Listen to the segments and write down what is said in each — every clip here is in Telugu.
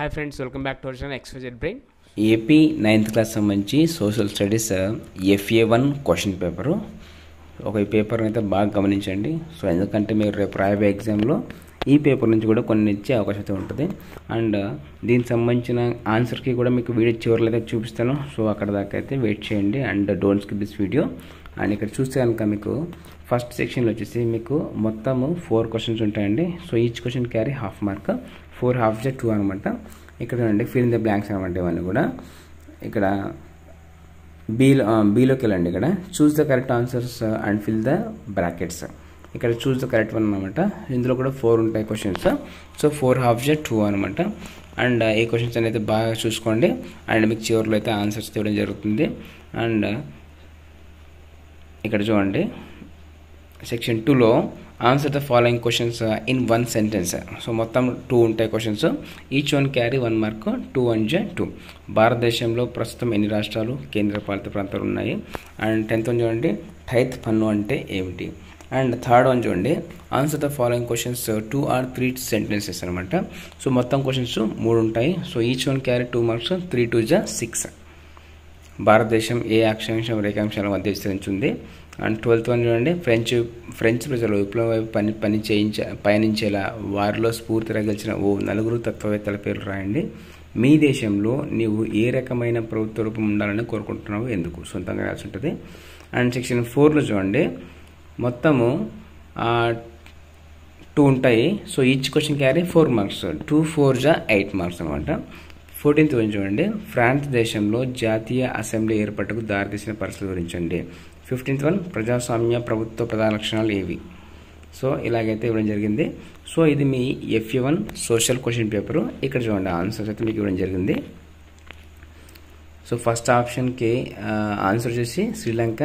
Hi friends, welcome back to our channel XYZ brain. AP 9th class సంబంధించి social studies FA1 question paper. ఈ పేపర్ని అయితే బాగా గమనించండి. సో ఎందుకంటే మీరు రేపు రాయబోయే ఎగ్జామ్లో ఈ పేపర్ నుంచి కూడా కొన్ని ఇచ్చే అవకాశం అయితే ఉంటుంది. అండ్ దీనికి సంబంధించిన ఆన్సర్కి కూడా మీకు వీడియో చివరిలో అయితే చూపిస్తాను. సో అక్కడ దాకా అయితే వెయిట్ చేయండి and don't skip this video. And ఇక్కడ చూస్తే కనుక మీకు ఫస్ట్ సెక్షన్లో వచ్చేసి మీకు మొత్తము 4 క్వశ్చన్స్ ఉంటాయండి. So each question carry half mark, 4 half 2 అనమాట. ఇక్కడ చూడండి ఫిల్ ఇన్ ద బ్లాంక్స్ అనమాట. ఇవన్నీ కూడా ఇక్కడ బీలోకి వెళ్ళండి. ఇక్కడ choose the correct answers and fill the brackets. ఇక్కడ చూస్ ద కరెక్ట్ వన్ అనమాట. ఇందులో కూడా 4 ఉంటాయి క్వశ్చన్స్. సో 4 half 2 అనమాట. అండ్ ఈ క్వశ్చన్స్ అనేది బాగా చూసుకోండి అండ్ మీకు చివరిలో అయితే ఆన్సర్స్ ఇవ్వడం జరుగుతుంది. అండ్ ఇక్కడ చూడండి సెక్షన్ 2లో answer the following questions in 1 sentence. So మొత్తం 2 ఉంటాయి questions. Each one carry 1 mark, 2 1 2. భారతదేశంలో ప్రస్తుతం ఎన్ని రాష్ట్రాలు కేంద్రపాలిత ప్రాంతాలు ఉన్నాయి? అండ్ 10th వన్ చూడండి, థైత్ పన్ను అంటే ఏమిటి? అండ్ థర్డ్ వన్ చూడండి, answer the following questions 2 or 3 sentences అనమాట. సో మొత్తం క్వశ్చన్స్ 3 ఉంటాయి. So each one carry 2 marks, 3 2 6. భారతదేశం ఏ అక్షాంశం రేఖాంశాల మధ్య విస్తరించింది? అండ్ 12th వన్ చూడండి, ఫ్రెంచ్ ప్రజలు విప్లవ వైపు పయనించేలా వారిలో స్ఫూర్తి రగిల్చిన ఓ 4 తత్వవేత్తల పేర్లు రాయండి. మీ దేశంలో నీవు ఏ రకమైన ప్రభుత్వ రూపం ఉండాలని కోరుకుంటున్నావు, ఎందుకు? సొంతంగా రాసి ఉంటుంది. అండ్ సెక్షన్ 4లో చూడండి మొత్తము 2 ఉంటాయి. So each question carry 4 marks, 2 4 8 marks అనమాట. 14th వన్ చూడండి, ఫ్రాన్స్ దేశంలో జాతీయ అసెంబ్లీ ఏర్పాటుకు దారితీసిన పరిస్థితులు వివరించండి. 15th వన్, ప్రజాస్వామ్య ప్రభుత్వ ప్రధాన లక్షణాలు ఏవి? సో ఇలాగైతే ఇవ్వడం జరిగింది. సో ఇది మీ FA1 సోషల్ క్వశ్చన్ పేపరు. ఇక్కడ చూడండి ఆన్సర్స్ అయితే మీకు ఇవ్వడం జరిగింది. సో ఫస్ట్ ఆప్షన్కి ఆన్సర్ వచ్చేసి Sri Lanka,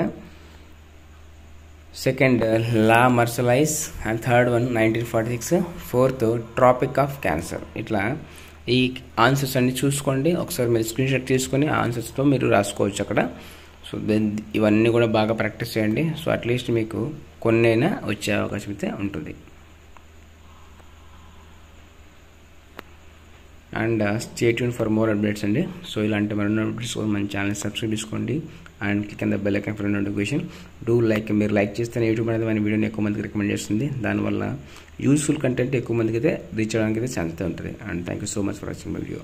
second la Marseillaise, and third one 1946, fourth tropic of cancer. ఇట్లా ఈ ఆన్సర్స్ అన్ని చూసుకోండి. ఒకసారి మీరు స్క్రీన్ షాట్ తీసుకొని ఆన్సర్స్తో మీరు రాసుకోవచ్చు అక్కడ. సో ఇవన్నీ కూడా బాగా ప్రాక్టీస్ చేయండి. సో అట్లీస్ట్ మీకు కొన్నైనా వచ్చే అవకాశం అయితే ఉంటుంది. And stay tune for more updates అండి. సో ఇలాంటి మరిన్ని అప్డేట్స్ కోసం మన ఛానల్ సబ్స్క్రైబ్ చేసుకోండి and click on the bell icon for notification. మీరు లైక్ చేస్తేనే యూట్యూబ్ అనేది మన వీడియోని ఎక్కువ మందికి రికమెండ్ చేస్తుంది. దానివల్ల యూస్ఫుల్ కంటెంట్ ఎక్కువ మందికి అయితే రీచ్ అవ్వడానికి అయితే ఛాన్స్ అయితే ఉంటుంది. And thank you so much for watching my video.